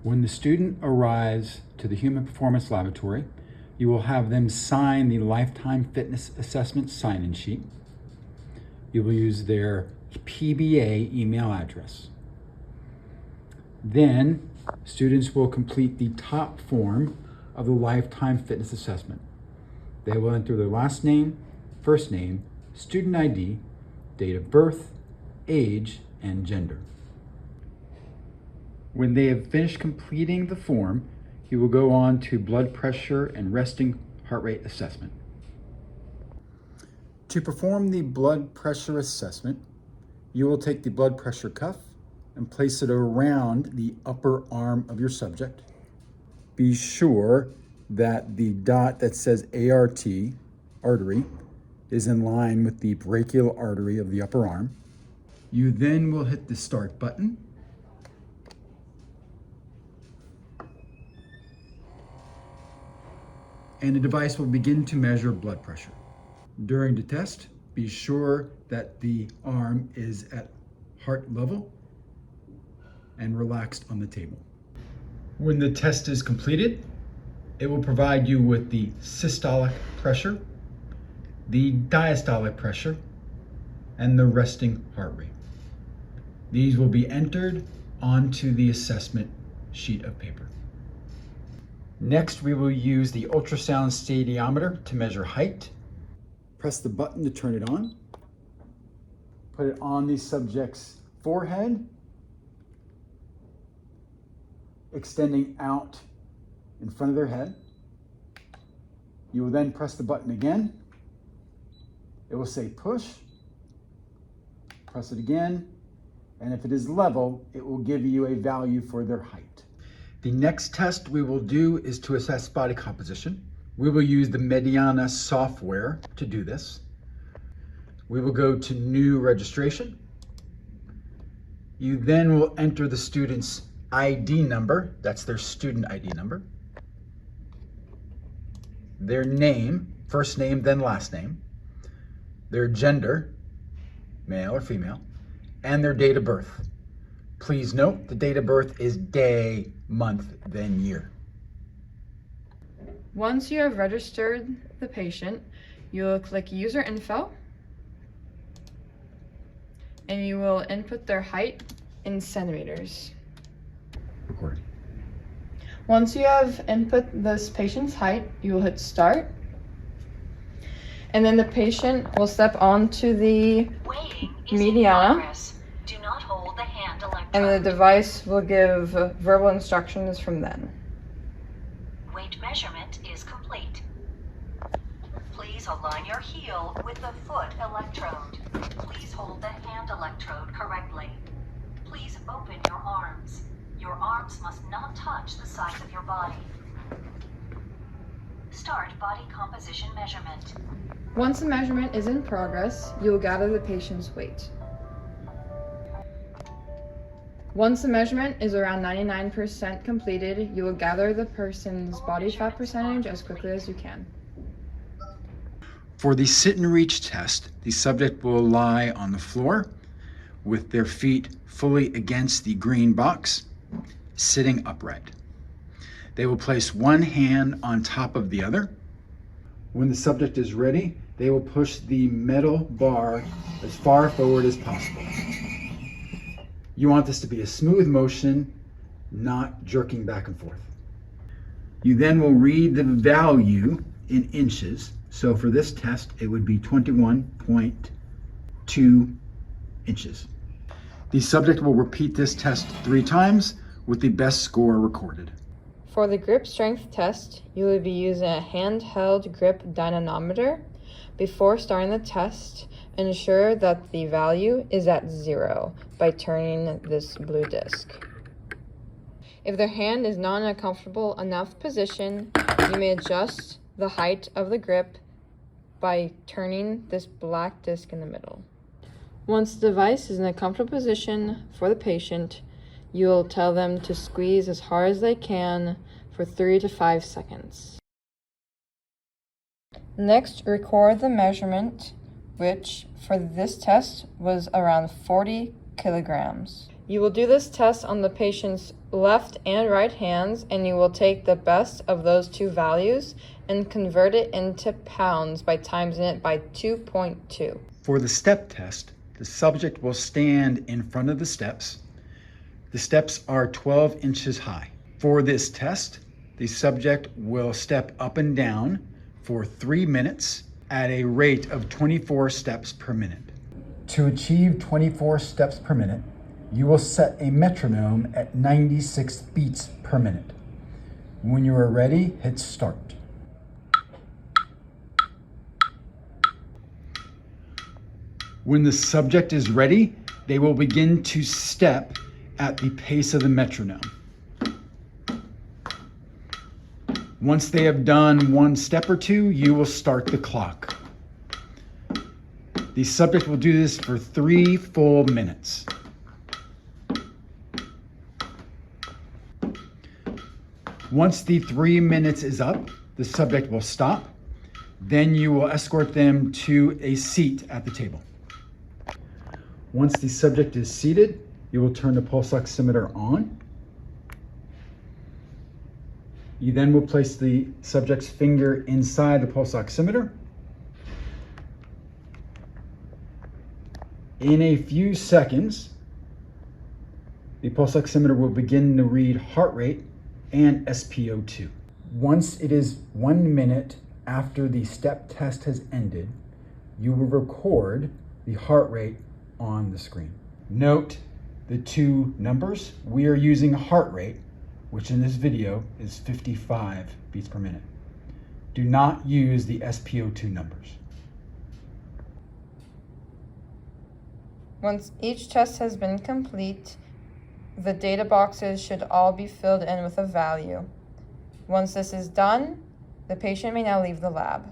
When the student arrives to the Human Performance Laboratory, you will have them sign the Lifetime Fitness Assessment sign-in sheet. You will use their PBA email address. Then, students will complete the top form of the Lifetime Fitness Assessment. They will enter their last name, first name, student ID, date of birth, age, and gender. When they have finished completing the form, you will go on to blood pressure and resting heart rate assessment. To perform the blood pressure assessment, you will take the blood pressure cuff and place it around the upper arm of your subject. Be sure that the dot that says ART, artery, is in line with the brachial artery of the upper arm. You then will hit the start button. And the device will begin to measure blood pressure. During the test, be sure that the arm is at heart level and relaxed on the table. When the test is completed, it will provide you with the systolic pressure, the diastolic pressure, and the resting heart rate. These will be entered onto the assessment sheet of paper. Next, we will use the ultrasound stadiometer to measure height. Press the button to turn it on. Put it on the subject's forehead, extending out in front of their head. You will then press the button again. It will say push. Press it again, and if it is level, it will give you a value for their height. The next test we will do is to assess body composition. We will use the Mediana software to do this. We will go to new registration. You then will enter the student's ID number, that's their student ID number, their name, first name, then last name, their gender, male or female, and their date of birth. Please note the date of birth is day, month, then year. Once you have registered the patient, you will click User Info, and you will input their height in centimeters. Recording. Once you have input this patient's height, you will hit Start, and then the patient will step onto the Mediana, Do not hold the hand electrode. and the device will give verbal instructions from then. Weight measurement is complete. Please align your heel with the foot electrode. Please hold the hand electrode correctly. Please open your arms. Your arms must not touch the sides of your body. Start body composition measurement. Once the measurement is in progress, you will gather the patient's weight. Once the measurement is around 99% completed, you will gather the person's body fat percentage as quickly as you can. For the sit and reach test, the subject will lie on the floor with their feet fully against the green box, sitting upright. They will place one hand on top of the other. When the subject is ready, they will push the metal bar as far forward as possible. You want this to be a smooth motion, not jerking back and forth. You then will read the value in inches. So for this test, it would be 21.2 inches. The subject will repeat this test 3 times with the best score recorded. For the grip strength test, you will be using a handheld grip dynamometer. Before starting the test, ensure that the value is at 0 by turning this blue disc. If their hand is not in a comfortable enough position, you may adjust the height of the grip by turning this black disc in the middle. Once the device is in a comfortable position for the patient, you will tell them to squeeze as hard as they can for 3 to 5 seconds. Next, record the measurement, which for this test was around 40 kilograms. You will do this test on the patient's left and right hands, and you will take the best of those two values and convert it into pounds by timesing it by 2.2. For the step test, the subject will stand in front of the steps. The steps are 12 inches high. For this test, the subject will step up and down for 3 minutes at a rate of 24 steps per minute. To achieve 24 steps per minute, you will set a metronome at 96 beats per minute. When you are ready, hit start. When the subject is ready, they will begin to step at the pace of the metronome. Once they have done one step or two, you will start the clock. The subject will do this for 3 full minutes. Once the 3 minutes is up, the subject will stop. Then you will escort them to a seat at the table. Once the subject is seated, you will turn the pulse oximeter on. You then will place the subject's finger inside the pulse oximeter. In a few seconds, the pulse oximeter will begin to read heart rate and SpO2. Once it is 1 minute after the step test has ended, you will record the heart rate on the screen. Note the two numbers. We are using heart rate, which in this video is 55 beats per minute. Do not use the SpO2 numbers. Once each test has been complete, the data boxes should all be filled in with a value. Once this is done, the patient may now leave the lab.